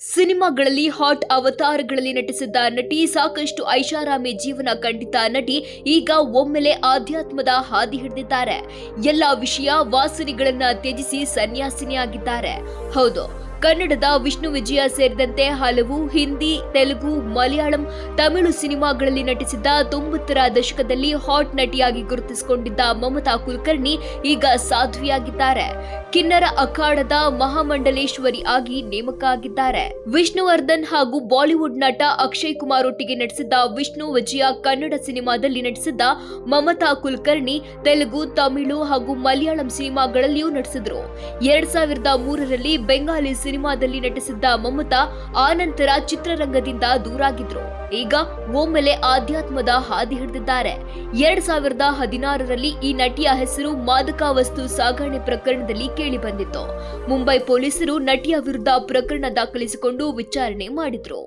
ಸಿನಿಮಾಗಳಲ್ಲಿ ಹಾಟ್ ಅವತಾರಗಳಲ್ಲಿ ನಟಿಸಿದ್ದ ನಟಿ, ಸಾಕಷ್ಟು ಐಷಾರಾಮಿ ಜೀವನ ಕಂಡಿದ್ದ ನಟಿ ಈಗ ಒಮ್ಮೆಲೆ ಆಧ್ಯಾತ್ಮದ ಹಾದಿ ಹಿಡಿದಿದ್ದಾರೆ. ಎಲ್ಲ ವಿಷಯ ವಾಸನೆಗಳನ್ನ ತ್ಯಜಿಸಿ ಸನ್ಯಾಸಿನಿಯಾಗಿದ್ದಾರೆ. ಹೌದು, ಕನ್ನಡದ ವಿಷ್ಣು ವಿಜಯ ಸೇರಿದಂತೆ ಹಲವು ಹಿಂದಿ, ತೆಲುಗು, ಮಲಯಾಳಂ, ತಮಿಳು ಸಿನಿಮಾಗಳಲ್ಲಿ ನಟಿಸಿದ್ದ 90ರ ದಶಕದಲ್ಲಿ ಹಾಟ್ ನಟಿಯಾಗಿ ಗುರುತಿಸಿಕೊಂಡಿದ್ದ ಮಮತಾ ಕುಲಕರ್ಣಿ ಈಗ ಸಾಧ್ವಿಯಾಗಿದ್ದಾರೆ. ಕಿನ್ನರ ಅಖಾಡದ ಮಹಾಮಂಡಲೇಶ್ವರಿ ಆಗಿ ನೇಮಕ ಆಗಿದ್ದಾರೆ. ವಿಷ್ಣುವರ್ಧನ್ ಹಾಗೂ ಬಾಲಿವುಡ್ ನಟ ಅಕ್ಷಯ್ ಕುಮಾರ್ ಒಟ್ಟಿಗೆ ನಟಿಸಿದ್ದ ವಿಷ್ಣು ವಿಜಯ ಕನ್ನಡ ಸಿನಿಮಾದಲ್ಲಿ ನಟಿಸಿದ್ದ ಮಮತಾ ಕುಲಕರ್ಣಿ ತೆಲುಗು, ತಮಿಳು ಹಾಗೂ ಮಲಯಾಳಂ ಸಿನಿಮಾಗಳಲ್ಲಿಯೂ ನಟಿಸಿದ್ರು. 2003ರಲ್ಲಿ ಬೆಂಗಾಲಿ ಸಿನಿಮಾದಲ್ಲಿ ನಟಿಸಿದ್ದ ಮಮತಾ ಆನಂತರ ಚಿತ್ರರಂಗದಿಂದ ದೂರಾಗಿದ್ರು. ಈಗ ಒಮ್ಮೆಲೆ ಆಧ್ಯಾತ್ಮದ ಹಾದಿ ಹಿಡಿದಿದ್ದಾರೆ. 2016ರಲ್ಲಿ ಈ ನಟಿಯ ಹೆಸರು ಮಾದಕ ವಸ್ತು ಸಾಗಣೆ ಪ್ರಕರಣದಲ್ಲಿ ಕೇಳಿ ಬಂದಿತ್ತು. ಮುಂಬೈ ಪೊಲೀಸರು ನಟಿಯ ವಿರುದ್ಧ ಪ್ರಕರಣ ದಾಖಲಿಸಿಕೊಂಡು ವಿಚಾರಣೆ ಮಾಡಿದ್ರು.